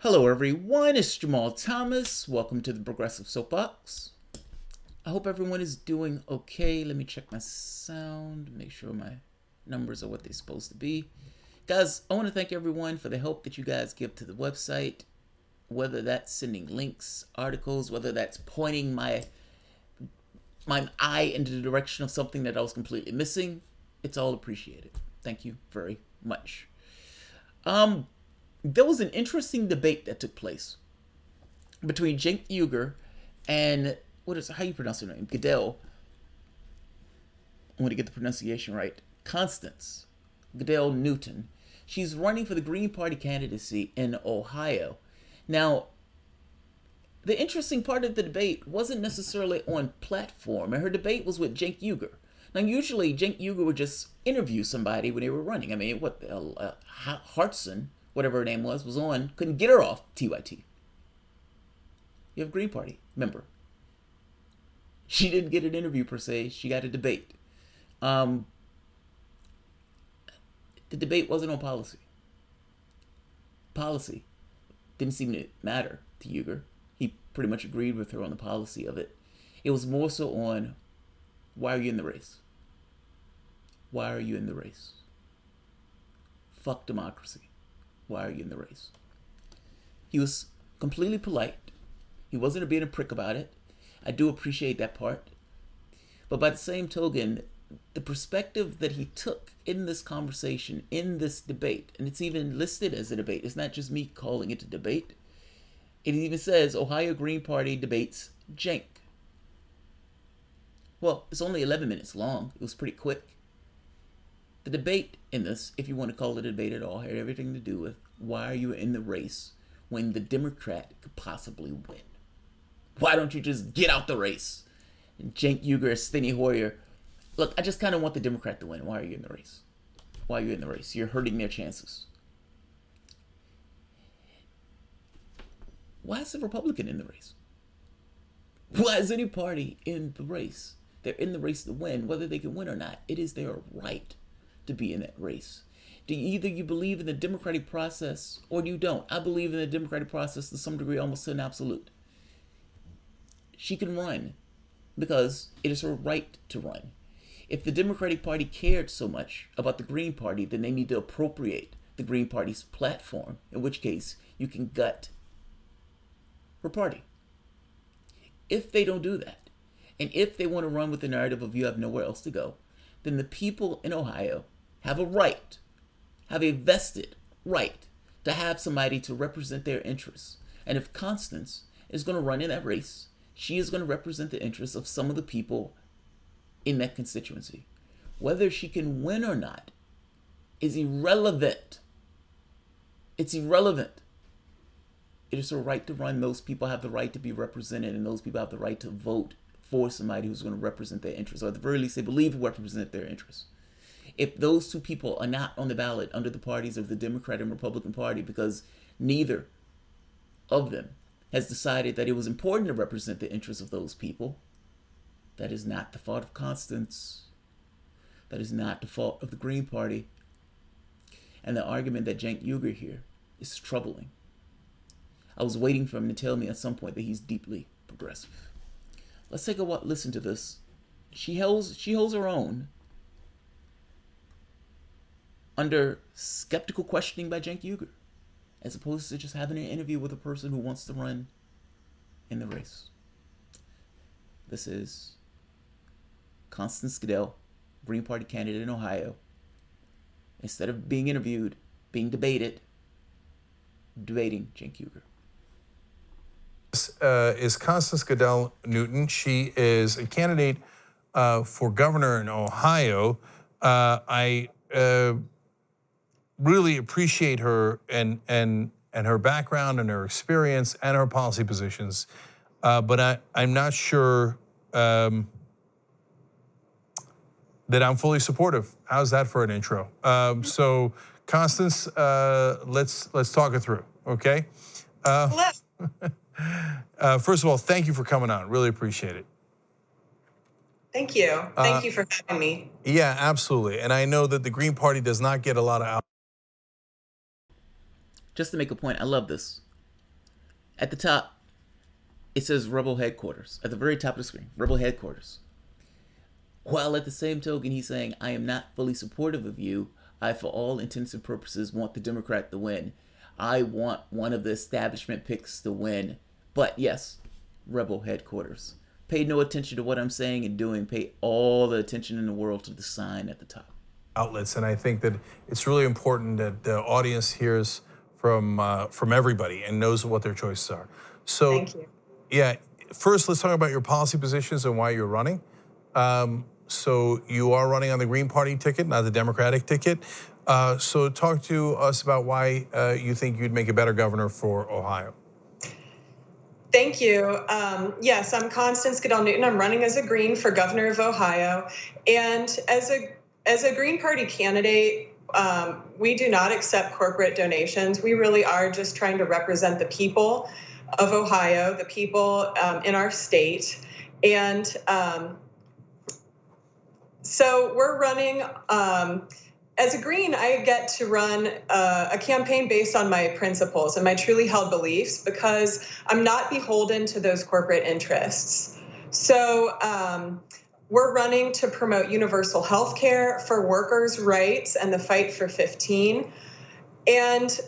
Hello everyone, it's Jamal Thomas. Welcome to the Progressive Soapbox. I hope everyone is doing okay. Let me check my sound, make sure my numbers are what they're supposed to be. Guys, I want to thank everyone for the help that you guys give to the website, whether that's sending links, articles, whether that's pointing my eye into the direction of something that I was completely missing. It's all appreciated. Thank you very much. There was an interesting debate that took place between Cenk Ugyur and how you pronounce her name? Gadell. I want to get the pronunciation right. Constance. Gadell-Newton. She's running for the Green Party candidacy in Ohio. Now, the interesting part of the debate wasn't necessarily on platform, and her debate was with Cenk Ugyur. Now, usually Cenk Ugyur would just interview somebody when they were running. I mean, Hartson, whatever her name was on, couldn't get her off TYT. You have Green Party member. She didn't get an interview per se. She got a debate. The debate wasn't on policy. Policy didn't seem to matter to Ugyur. He pretty much agreed with her on the policy of it. It was more so on, why are you in the race? Why are you in the race? Fuck democracy. Why are you in the race? He was completely polite. He wasn't being a prick about it. I do appreciate that part. But by the same token, the perspective that he took in this conversation, in this debate, and it's even listed as a debate. It's not just me calling it a debate. It even says Ohio Green Party debates Cenk. Well, it's only 11 minutes long. It was pretty quick. The debate in this, if you want to call it a debate at all, had everything to do with why are you in the race when the Democrat could possibly win? Why don't you just get out the race? And Cenk Ugyur, Steny Hoyer, look, I just kind of want the Democrat to win. Why are you in the race? Why are you in the race? You're hurting their chances. Why is the Republican in the race? Why is any party in the race? They're in the race to win, whether they can win or not. It is their right to be in that race. Either you believe in the democratic process or you don't. I believe in the democratic process to some degree, almost to an absolute. She can run because it is her right to run. If the Democratic Party cared so much about the Green Party, then they need to appropriate the Green Party's platform, in which case you can gut her party. If they don't do that, and if they want to run with the narrative of you have nowhere else to go, then the people in Ohio have a right, have a vested right to have somebody to represent their interests. And if Constance is going to run in that race, she is going to represent the interests of some of the people in that constituency. Whether she can win or not is irrelevant. It's irrelevant. It is her right to run. Those people have the right to be represented, and those people have the right to vote for somebody who's going to represent their interests, or at the very least they believe will represent their interests. If those two people are not on the ballot under the parties of the Democrat and Republican Party because neither of them has decided that it was important to represent the interests of those people, that is not the fault of Constance. That is not the fault of the Green Party. And the argument that Cenk Ugyur here is troubling. I was waiting for him to tell me at some point that he's deeply progressive. Let's take a listen to this. She holds her own under skeptical questioning by Cenk Ugyur, as opposed to just having an interview with a person who wants to run in the race. This is Constance Gadell, Green Party candidate in Ohio. Instead of being interviewed, being debating Cenk Ugyur. Is Constance Gadell-Newton. She is a candidate for governor in Ohio. I really appreciate her and her background and her experience and her policy positions, but I'm not sure that I'm fully supportive. How's that for an intro? So, Constance, let's talk it through, okay? First of all, thank you for coming on. Really appreciate it. Thank you. Thank you for having me. Yeah, absolutely. And I know that the Green Party does not get a lot of Just to make a point, I love this. At the top, it says Rebel Headquarters. At the very top of the screen, Rebel Headquarters. While at the same token, he's saying, I am not fully supportive of you. I, for all intents and purposes, want the Democrat to win. I want one of the establishment picks to win. But yes, Rebel Headquarters. Pay no attention to what I'm saying and doing. Pay all the attention in the world to the sign at the top. Outlets, and I think that it's really important that the audience hears from everybody and knows what their choices are. So, Thank you. Yeah, first let's talk about your policy positions and why you're running. So you are running on the Green Party ticket, not the Democratic ticket. So talk to us about why you think you'd make a better governor for Ohio. Thank you. Yes, I'm Constance Gadell-Newton. I'm running as a Green for governor of Ohio. And as a Green Party candidate, we do not accept corporate donations. We really are just trying to represent the people of Ohio, the people in our state. And so we're running, as a Green, I get to run a campaign based on my principles and my truly held beliefs because I'm not beholden to those corporate interests. So we're running to promote universal health care for workers' rights and the fight for 15. And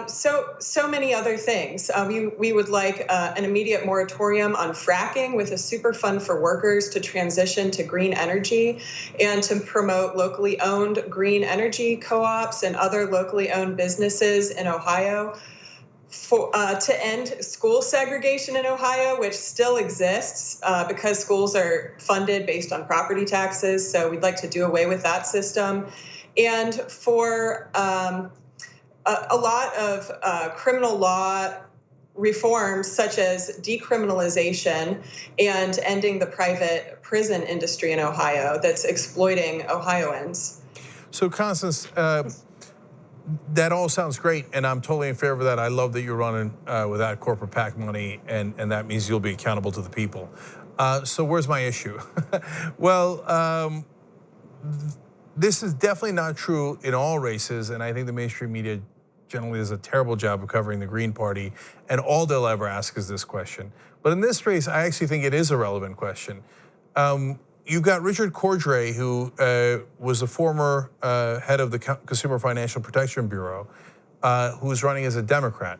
so many other things. We would like an immediate moratorium on fracking with a super fund for workers to transition to green energy and to promote locally owned green energy co-ops and other locally owned businesses in Ohio. To end school segregation in Ohio, which still exists because schools are funded based on property taxes. So we'd like to do away with that system. And for a lot of criminal law reforms, such as decriminalization and ending the private prison industry in Ohio that's exploiting Ohioans. So, Constance, that all sounds great, and I'm totally in favor of that. I love that you're running without corporate PAC money, and that means you'll be accountable to the people. So where's my issue? Well, this is definitely not true in all races, and I think the mainstream media generally does a terrible job of covering the Green Party, and all they'll ever ask is this question. But in this race, I actually think it is a relevant question. You've got Richard Cordray, who was the former head of the Consumer Financial Protection Bureau, who is running as a Democrat.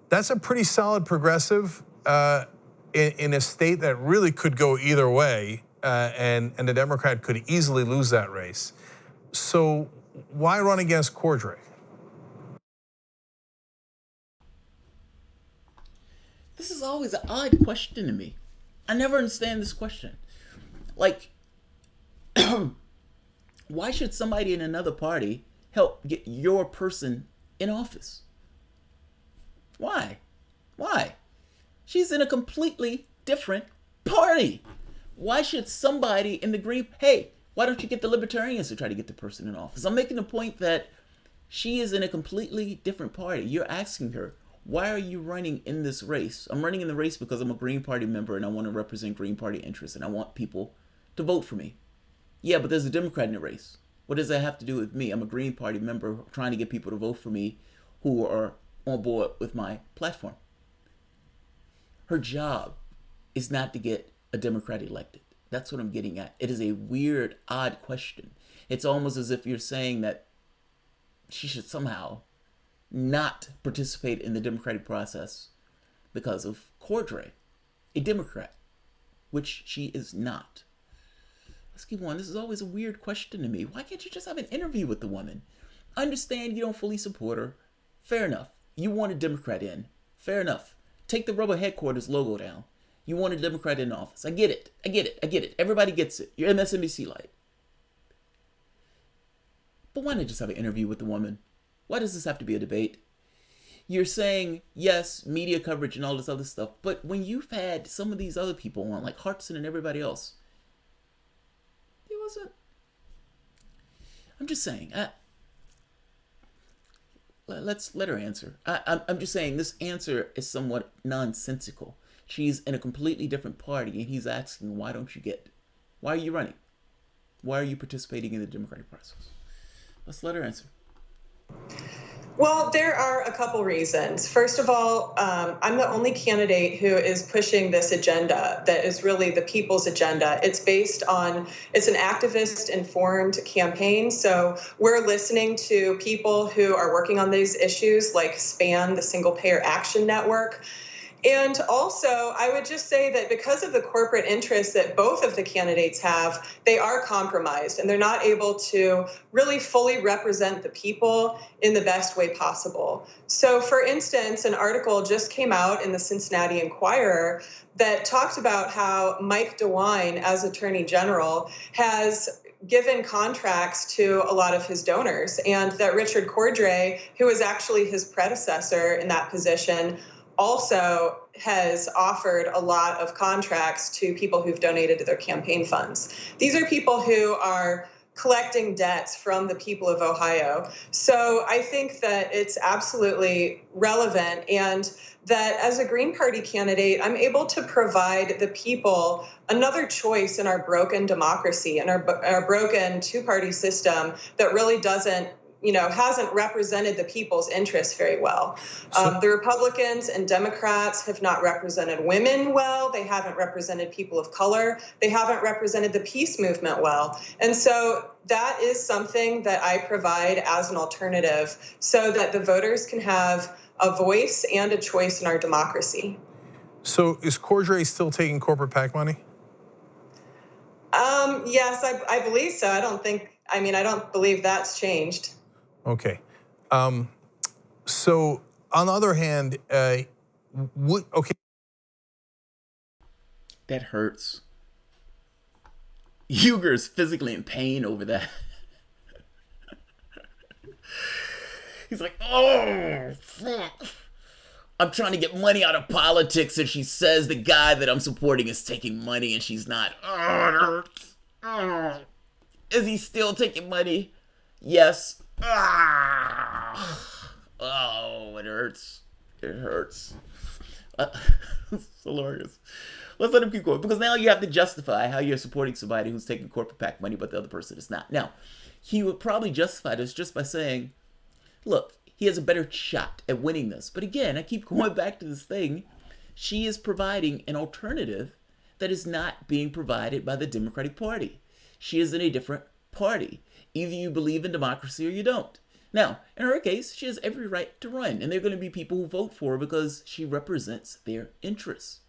That's a pretty solid progressive in a state that really could go either way, and the Democrat could easily lose that race. So why run against Cordray? This is always an odd question to me. I never understand this question. Like, why should somebody in another party help get your person in office? Why? Why? She's in a completely different party. Why should somebody in the Green... Hey, why don't you get the Libertarians to try to get the person in office? I'm making the point that she is in a completely different party. You're asking her, why are you running in this race? I'm running in the race because I'm a Green Party member and I want to represent Green Party interests and I want people to vote for me. Yeah, but there's a Democrat in the race. What does that have to do with me? I'm a Green Party member trying to get people to vote for me who are on board with my platform. Her job is not to get a Democrat elected. That's what I'm getting at. It is a weird, odd question. It's almost as if you're saying that she should somehow not participate in the democratic process because of Cordray, a Democrat, which she is not. Let's keep on. This is always a weird question to me. Why can't you just have an interview with the woman? I understand you don't fully support her. Fair enough. You want a Democrat in. Fair enough. Take the Rebel Headquarters logo down. You want a Democrat in office. I get it. I get it. I get it. Everybody gets it. You're MSNBC light. But why not just have an interview with the woman? Why does this have to be a debate? You're saying, yes, media coverage and all this other stuff, but when you've had some of these other people on, like Hartson and everybody else, it wasn't... I'm just saying, let's let her answer. I'm just saying this answer is somewhat nonsensical. She's in a completely different party, and he's asking, why are you running? Why are you participating in the democratic process? Let's let her answer. Well, there are a couple reasons. First of all, I'm the only candidate who is pushing this agenda that is really the people's agenda. It's an activist informed campaign. So we're listening to people who are working on these issues like SPAN, the Single Payer Action Network. And also, I would just say that because of the corporate interests that both of the candidates have, they are compromised and they're not able to really fully represent the people in the best way possible. So, for instance, an article just came out in the Cincinnati Enquirer that talked about how Mike DeWine, as Attorney General, has given contracts to a lot of his donors, and that Richard Cordray, who was actually his predecessor in that position, also has offered a lot of contracts to people who've donated to their campaign funds. These are people who are collecting debts from the people of Ohio. So I think that it's absolutely relevant, and that as a Green Party candidate, I'm able to provide the people another choice in our broken democracy and our broken two-party system that really hasn't represented the people's interests very well. The Republicans and Democrats have not represented women well. They haven't represented people of color. They haven't represented the peace movement well. And so that is something that I provide as an alternative so that the voters can have a voice and a choice in our democracy. So is Cordray still taking corporate PAC money? Yes, I believe so. I don't believe that's changed. Okay. So on the other hand, okay. That hurts. Ugyur's physically in pain over that. He's like, oh, fuck. I'm trying to get money out of politics, and she says the guy that I'm supporting is taking money, and she's not. Oh, it hurts. Oh. Is he still taking money? Yes. Oh, it hurts. It hurts. It's hilarious. Let's let him keep going, because now you have to justify how you're supporting somebody who's taking corporate PAC money, but the other person is not. Now, he would probably justify this just by saying, look, he has a better shot at winning this. But again, I keep going back to this thing. She is providing an alternative that is not being provided by the Democratic Party. She is in a different party. Either you believe in democracy or you don't. Now, in her case, she has every right to run, and there are going to be people who vote for her because she represents their interests.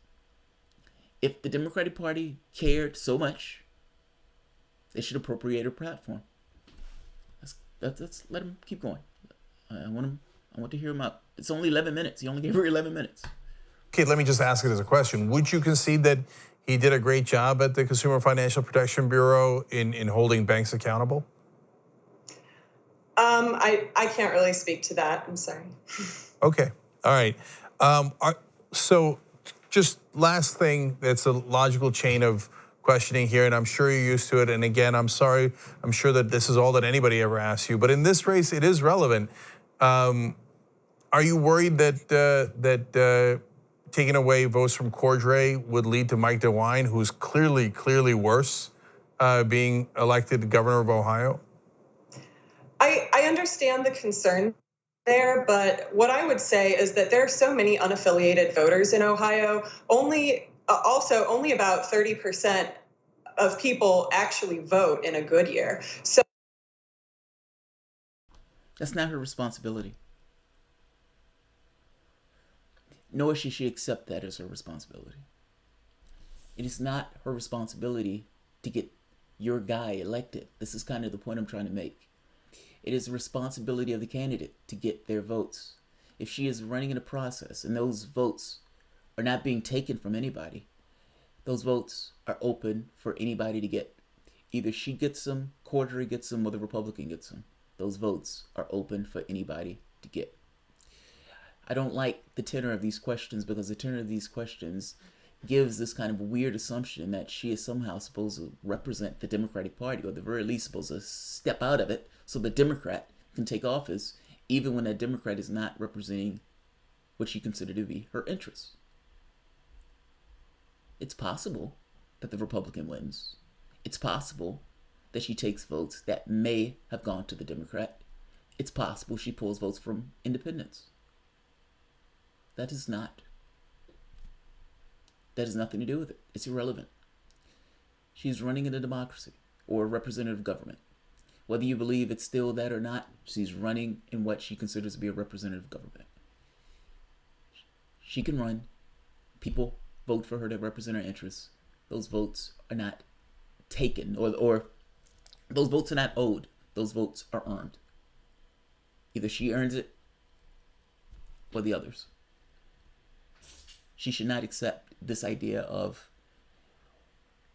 If the Democratic Party cared so much, they should appropriate her platform. Let's let him keep going. I want to hear him out. It's only 11 minutes. He only gave her 11 minutes. Okay, let me just ask it as a question. Would you concede that he did a great job at the Consumer Financial Protection Bureau in holding banks accountable? I can't really speak to that. I'm sorry. Okay, all right. So just last thing, that's a logical chain of questioning here, and I'm sure you're used to it. And again, I'm sorry, I'm sure that this is all that anybody ever asks you, but in this race, it is relevant. Are you worried that taking away votes from Cordray would lead to Mike DeWine, who's clearly worse, being elected governor of Ohio? I understand the concern there, but what I would say is that there are so many unaffiliated voters in Ohio. Only about 30% of people actually vote in a good year. So that's not her responsibility. Nor should she accept that as her responsibility. It is not her responsibility to get your guy elected. This is kind of the point I'm trying to make. It is the responsibility of the candidate to get their votes. If she is running in a process and those votes are not being taken from anybody, those votes are open for anybody to get. Either she gets them, Cordray gets them, or the Republican gets them. Those votes are open for anybody to get. I don't like the tenor of these questions, because the tenor of these questions gives this kind of weird assumption that she is somehow supposed to represent the Democratic Party, or at the very least supposed to step out of it so the Democrat can take office, even when that Democrat is not representing what she considered to be her interests. It's possible that the Republican wins. It's possible that she takes votes that may have gone to the Democrat. it's possible she pulls votes from independents. That has nothing to do with it. It's irrelevant. She's running in a democracy or a representative government. Whether you believe it's still that or not, she's running in what she considers to be a representative government. She can run. People vote for her to represent her interests. Those votes are not taken, or those votes are not owed. Those votes are earned. Either she earns it or the others. She should not accept this idea of,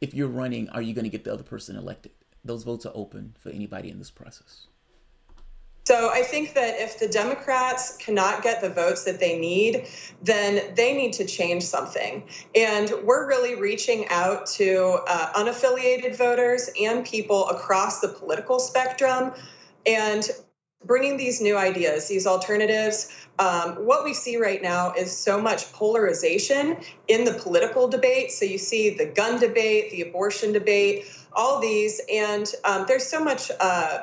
if you're running, are you going to get the other person elected? Those votes are open for anybody in this process. So I think that if the Democrats cannot get the votes that they need, then they need to change something. And we're really reaching out to unaffiliated voters and people across the political spectrum and bringing these new ideas, these alternatives. What we see right now is so much polarization in the political debate. So you see the gun debate, the abortion debate, all these, and there's so much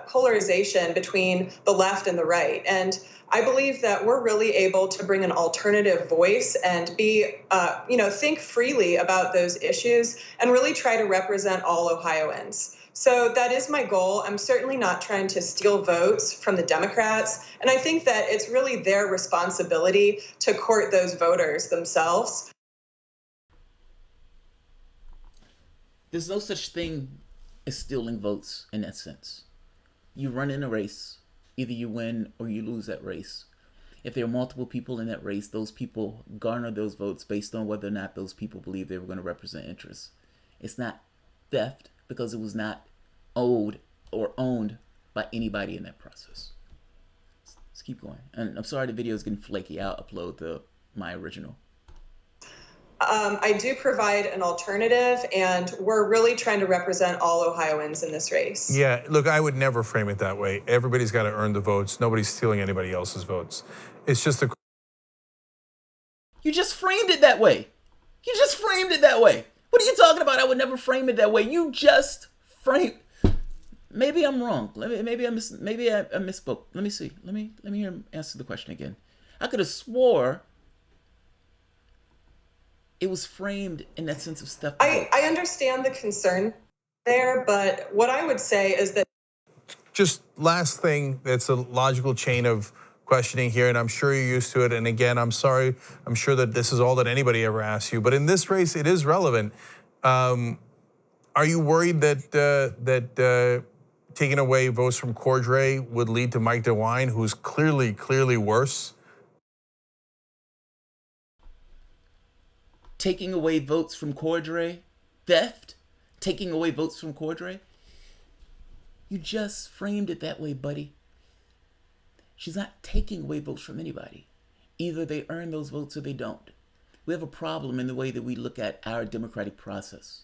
polarization between the left and the right. And I believe that we're really able to bring an alternative voice and be, think freely about those issues and really try to represent all Ohioans. So that is my goal. I'm certainly not trying to steal votes from the Democrats. And I think that it's really their responsibility to court those voters themselves. There's no such thing as stealing votes in that sense. You run in a race, either you win or you lose that race. If there are multiple people in that race, those people garner those votes based on whether or not those people believe they were going to represent interests. It's not theft because it was not owed or owned by anybody in that process. Let's keep going. And I'm sorry the video is getting flaky. I'll upload my original. I do provide an alternative, and we're really trying to represent all Ohioans in this race. Yeah, look, I would never frame it that way. Everybody's got to earn the votes. Nobody's stealing anybody else's votes. It's just a... You just framed it that way. You just framed it that way. What are you talking about? I would never frame it that way. You just framed... Maybe I'm wrong. Maybe I misspoke. Let me see. Let me hear him answer the question again. I could have swore it was framed in that sense of stuff. I understand the concern there, but what I would say is that... Just last thing, that's a logical chain of questioning here, and I'm sure you're used to it. And again, I'm sorry, I'm sure that this is all that anybody ever asks you, but in this race, it is relevant. Are you worried that taking away votes from Cordray would lead to Mike DeWine, who's clearly worse? Taking away votes from Cordray? Theft? Taking away votes from Cordray? You just framed it that way, buddy. She's not taking away votes from anybody. Either they earn those votes or they don't. We have a problem in the way that we look at our democratic process.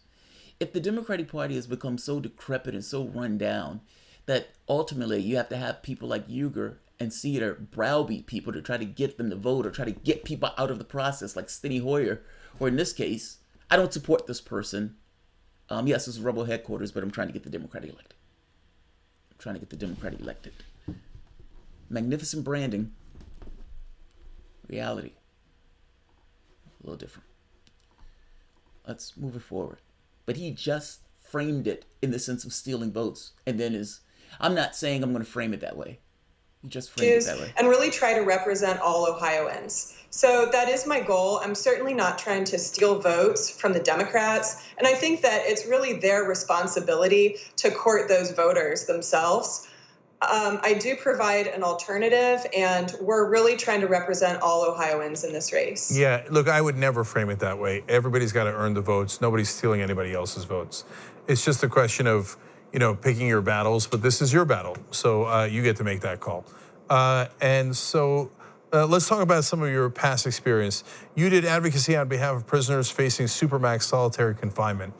If the Democratic Party has become so decrepit and so run down that ultimately you have to have people like Ugyur and Cedar browbeat people to try to get them to vote or try to get people out of the process, like Steny Hoyer, or in this case, I don't support this person. Yes, it's rebel headquarters, but I'm trying to get the Democrat elected. Magnificent branding. Reality. A little different. Let's move it forward. But he just framed it in the sense of stealing votes. And then I'm not saying I'm going to frame it that way. He just framed it that way. And really try to represent all Ohioans. So that is my goal. I'm certainly not trying to steal votes from the Democrats. And I think that it's really their responsibility to court those voters themselves. I do provide an alternative, and we're really trying to represent all Ohioans in this race. Yeah, look, I would never frame it that way. Everybody's got to earn the votes. Nobody's stealing anybody else's votes. It's just a question of, picking your battles, but this is your battle. So you get to make that call. Let's talk about some of your past experience. You did advocacy on behalf of prisoners facing supermax solitary confinement.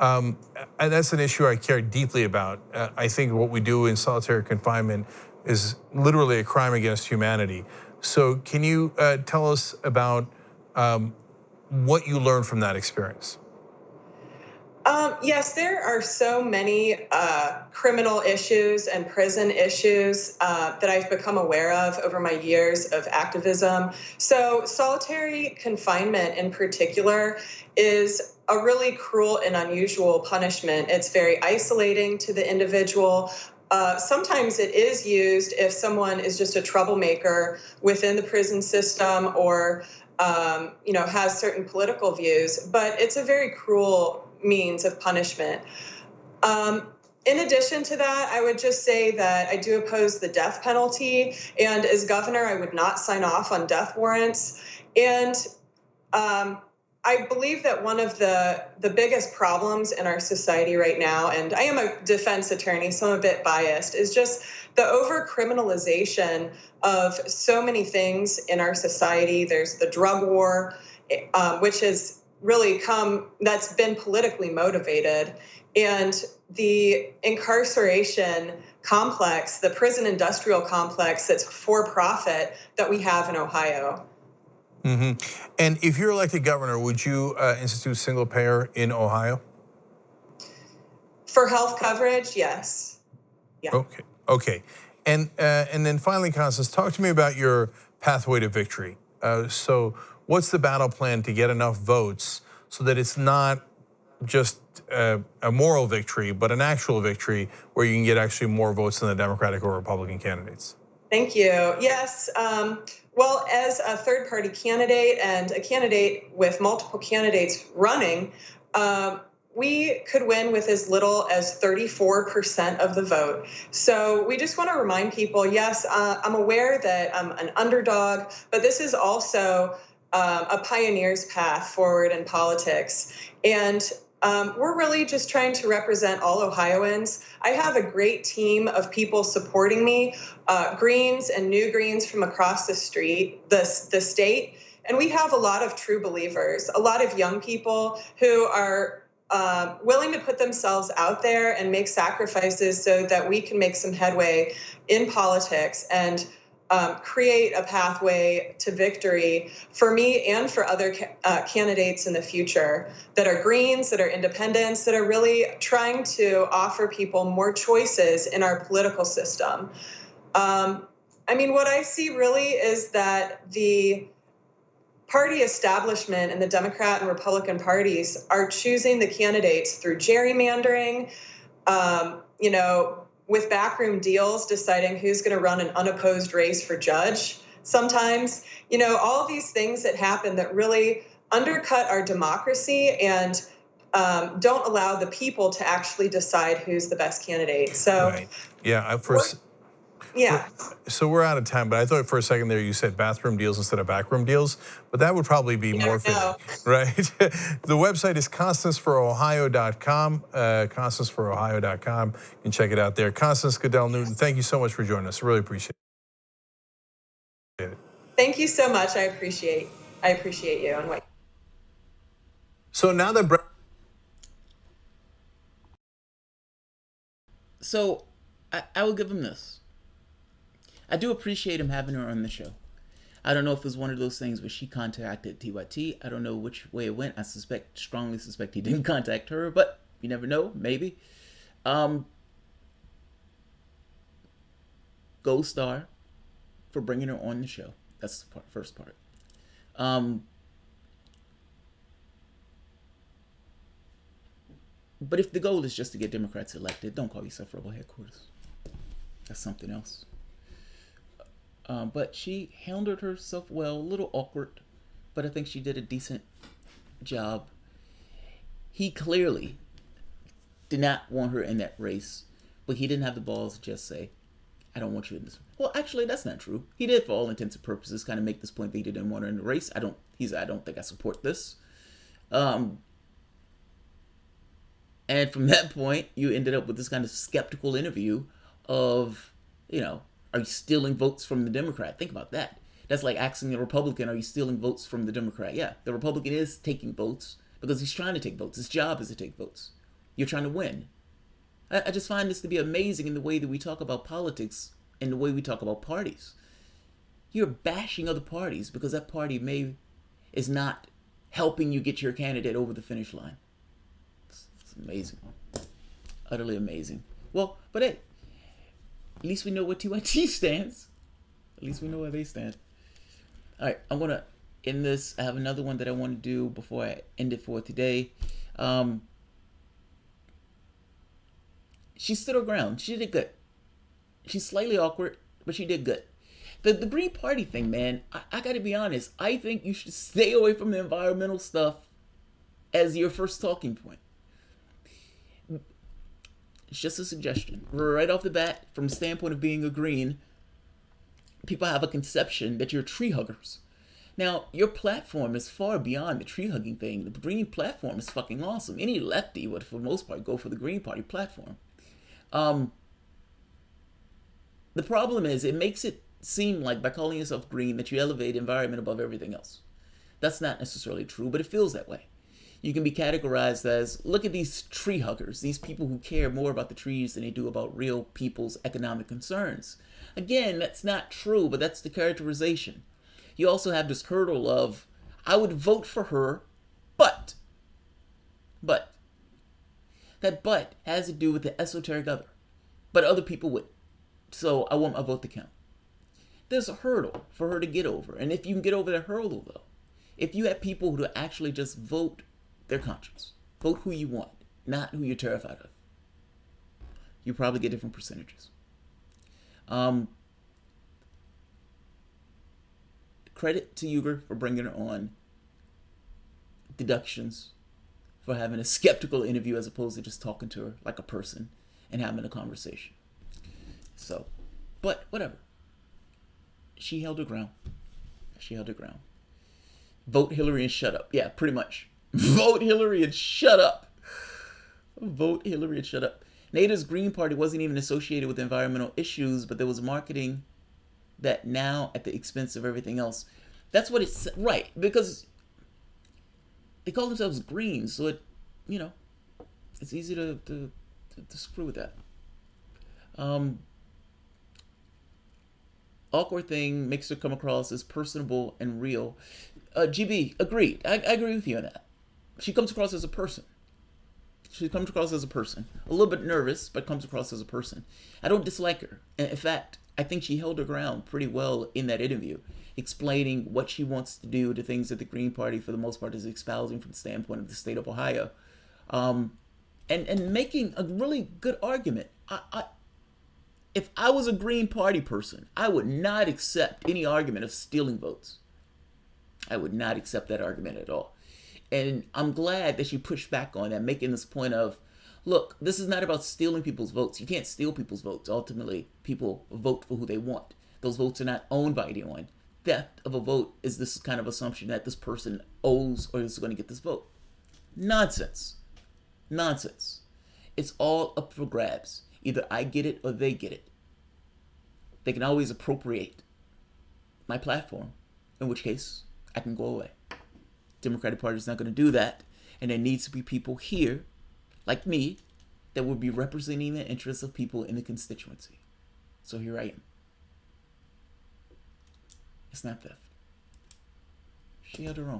And that's an issue I care deeply about. I think what we do in solitary confinement is literally a crime against humanity. So can you tell us about what you learned from that experience? Yes, there are so many criminal issues and prison issues that I've become aware of over my years of activism. So solitary confinement in particular is a really cruel and unusual punishment. It's very isolating to the individual. Sometimes it is used if someone is just a troublemaker within the prison system or has certain political views, but it's a very cruel means of punishment. In addition to that, I would just say that I do oppose the death penalty, and as governor, I would not sign off on death warrants. And I believe that one of the biggest problems in our society right now, and I am a defense attorney, so I'm a bit biased, is just the over-criminalization of so many things in our society. There's the drug war, which has really that's been politically motivated, and the incarceration complex, the prison industrial complex that's for profit that we have in Ohio. Mm-hmm. And if you're elected governor, would you institute single payer in Ohio? For health coverage, yes. Yeah. Okay. And then finally, Constance, talk to me about your pathway to victory. So what's the battle plan to get enough votes so that it's not just a moral victory, but an actual victory where you can get actually more votes than the Democratic or Republican candidates? Thank you. Yes. Well, as a third-party candidate and a candidate with multiple candidates running, we could win with as little as 34% of the vote. So we just want to remind people, yes, I'm aware that I'm an underdog, but this is also a pioneer's path forward in politics. And we're really just trying to represent all Ohioans. I have a great team of people supporting me, Greens and new Greens from across the state. And we have a lot of true believers, a lot of young people who are willing to put themselves out there and make sacrifices so that we can make some headway in politics and create a pathway to victory for me and for other candidates in the future that are Greens, that are independents, that are really trying to offer people more choices in our political system. What I see really is that the party establishment and the Democrat and Republican parties are choosing the candidates through gerrymandering, with backroom deals, deciding who's going to run an unopposed race for judge sometimes, all of these things that happen that really undercut our democracy and don't allow the people to actually decide who's the best candidate. So, right. Yeah, yeah. So we're out of time, but I thought for a second there you said bathroom deals instead of backroom deals, but that would probably be more fitting, right? The website is constanceforohio.com, constanceforohio.com. You can check it out there. Constance Gadell-Newton, thank you so much for joining us. Really appreciate it. Thank you so much. I appreciate you and what. So now that So I will give him this. I do appreciate him having her on the show. I don't know if it was one of those things where she contacted TYT. I don't know which way it went. I strongly suspect he didn't contact her, but you never know, maybe. Gold star for bringing her on the show. That's the first part. But if the goal is just to get Democrats elected, don't call yourself Rebel Headquarters. That's something else. But she handled herself well, a little awkward, but I think she did a decent job. He clearly did not want her in that race, but he didn't have the balls to just say, I don't want you in this. Well, actually, that's not true. He did, for all intents and purposes, kind of make this point that he didn't want her in the race. I don't think I support this. And from that point, you ended up with this kind of skeptical interview of, are you stealing votes from the Democrat? Think about that. That's like asking the Republican, are you stealing votes from the Democrat? Yeah, the Republican is taking votes because he's trying to take votes. His job is to take votes. You're trying to win. I just find this to be amazing in the way that we talk about politics and the way we talk about parties. You're bashing other parties because that party is not helping you get your candidate over the finish line. It's amazing. Utterly amazing. Well, but hey, at least we know what TYT stands. At least we know where they stand. All right, I'm going to end this. I have another one that I want to do before I end it for today. She stood her ground. She did good. She's slightly awkward, but she did good. The Green Party thing, man, I got to be honest. I think you should stay away from the environmental stuff as your first talking point. It's just a suggestion. Right off the bat, from the standpoint of being a Green, people have a conception that you're tree huggers. Now, your platform is far beyond the tree hugging thing. The Green platform is fucking awesome. Any lefty would, for the most part, go for the Green Party platform. The problem is, it makes it seem like by calling yourself Green that you elevate environment above everything else. That's not necessarily true, but it feels that way. You can be categorized as, look at these tree huggers, these people who care more about the trees than they do about real people's economic concerns. Again, that's not true, but that's the characterization. You also have this hurdle of, I would vote for her, but. That but has to do with the esoteric other. But other people wouldn't. So I want my vote to count. There's a hurdle for her to get over. And if you can get over that hurdle, though, if you have people who actually just vote their conscience, vote who you want, not who you're terrified of, you probably get different percentages. Credit to Ugyur for bringing her on. Deductions for having a skeptical interview as opposed to just talking to her like a person and having a conversation. So, but whatever. She held her ground. Vote Hillary and shut up. Yeah, pretty much. Vote Hillary and shut up. Vote Hillary and shut up. Nada's Green Party wasn't even associated with environmental issues, but there was marketing that now at the expense of everything else. That's what it's right, because they call themselves Green, so it, it's easy to screw with that. Awkward thing makes her come across as personable and real. GB, agreed. I agree with you on that. She comes across as a person. A little bit nervous, but comes across as a person. I don't dislike her. In fact, I think she held her ground pretty well in that interview, explaining what she wants to do, the things that the Green Party, for the most part, is espousing from the standpoint of the state of Ohio, and making a really good argument. If I was a Green Party person, I would not accept any argument of stealing votes. I would not accept that argument at all. And I'm glad that she pushed back on that, making this point of, look, this is not about stealing people's votes. You can't steal people's votes. Ultimately, people vote for who they want. Those votes are not owned by anyone. Theft of a vote is this kind of assumption that this person owes or is going to get this vote. Nonsense. It's all up for grabs. Either I get it or they get it. They can always appropriate my platform, in which case I can go away. Democratic Party is not going to do that, and there needs to be people here, like me, that will be representing the interests of people in the constituency. So here I am. It's not theft. She held her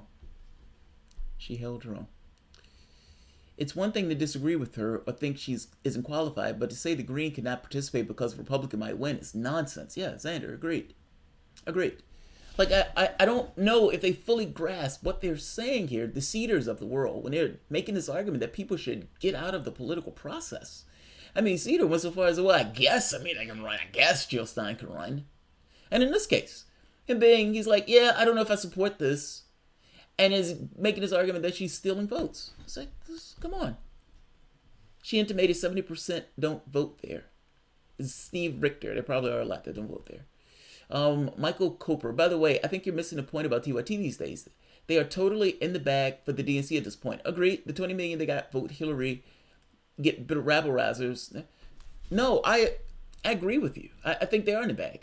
own. It's one thing to disagree with her or think she isn't qualified, but to say the Green cannot participate because a Republican might win is nonsense. Yeah, Xander, agreed. Like, I don't know if they fully grasp what they're saying here, the Cedars of the world, when they're making this argument that people should get out of the political process. I mean, Cedar went so far as, well, I guess I can run. I guess Jill Stein can run. And in this case, he's like, yeah, I don't know if I support this. And is making this argument that she's stealing votes. It's like, come on. She intimated 70% don't vote there. It's Steve Richter. There probably are a lot that don't vote there. Michael Coper. By the way, I think you're missing the point about TYT these days. They are totally in the bag for the DNC at this point. Agreed. The 20 million they got, vote Hillary, get rabble rousers. No, I agree with you. I think they are in the bag.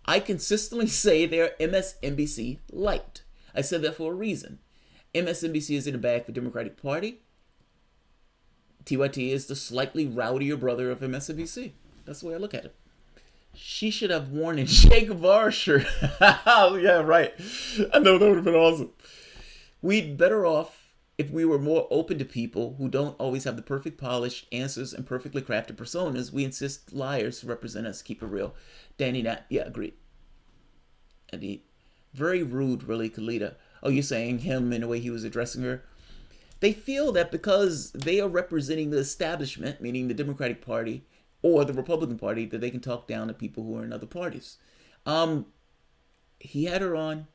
I consistently say they're MSNBC light. I said that for a reason. MSNBC is in the bag for Democratic Party. TYT is the slightly rowdier brother of MSNBC. That's the way I look at it. She should have worn a Che Guevara shirt. Yeah, right. I know, that would have been awesome. We'd better off if we were more open to people who don't always have the perfect polished answers and perfectly crafted personas, we insist liars represent us. Keep it real. Danny Nat, yeah, agreed. Indeed. Very rude, really, Kalita. Oh, you're saying him in the way he was addressing her? They feel that because they are representing the establishment, meaning the Democratic Party or the Republican Party, that they can talk down to people who are in other parties. He had her on.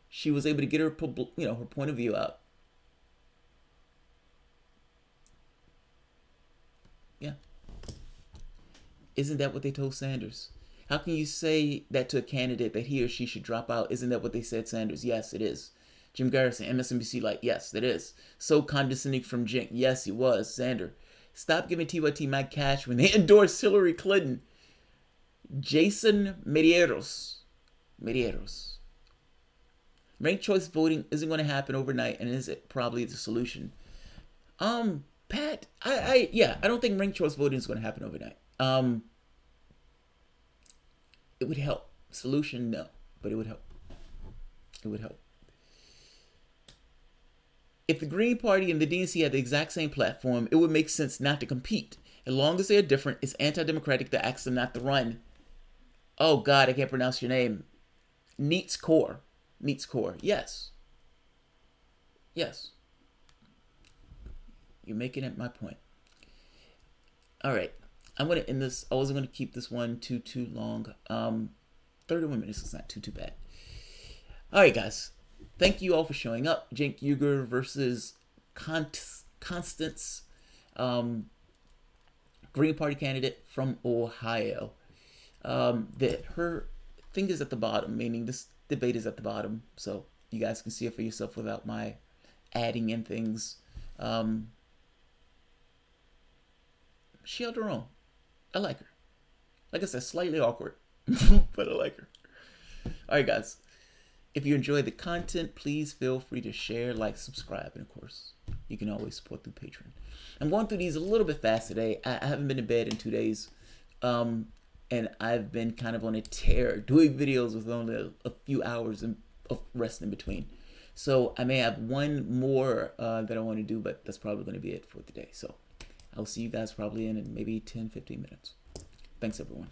She was able to get her, her point of view out. Yeah. Isn't that what they told Sanders? How can you say that to a candidate that he or she should drop out? Isn't that what they said, Sanders? Yes, it is. Jim Garrison, MSNBC, like, yes, it is. So condescending from Cenk. Yes, he was. Sander, stop giving TYT my cash when they endorsed Hillary Clinton. Jason Medeiros. Ranked choice voting isn't going to happen overnight, and is it probably the solution? Pat, I don't think ranked choice voting is going to happen overnight. It would help. Solution, no, but it would help. It would help. If the Green Party and the DNC had the exact same platform, it would make sense not to compete. As long as they are different, it's anti-democratic to ask them not to run. Oh God, I can't pronounce your name. Neats Core. Yes. Yes. You're making it my point. All right. I'm going to end this. I wasn't going to keep this one too long. 31 minutes is not too bad. All right, guys. Thank you all for showing up. Cenk Ugyur versus Constance, Green Party candidate from Ohio. Her thing is at the bottom, meaning this debate is at the bottom, so you guys can see it for yourself without my adding in things. She held her own. I like her. Like I said, slightly awkward, but I like her. All right, guys. If you enjoy the content, please feel free to share, like, subscribe, and of course, you can always support through Patreon. I'm going through these a little bit fast today. I haven't been to bed in 2 days, and I've been kind of on a tear doing videos with only a few hours of rest in between. So I may have one more that I want to do, but that's probably going to be it for today. So I'll see you guys probably in maybe 10-15 minutes. Thanks, everyone.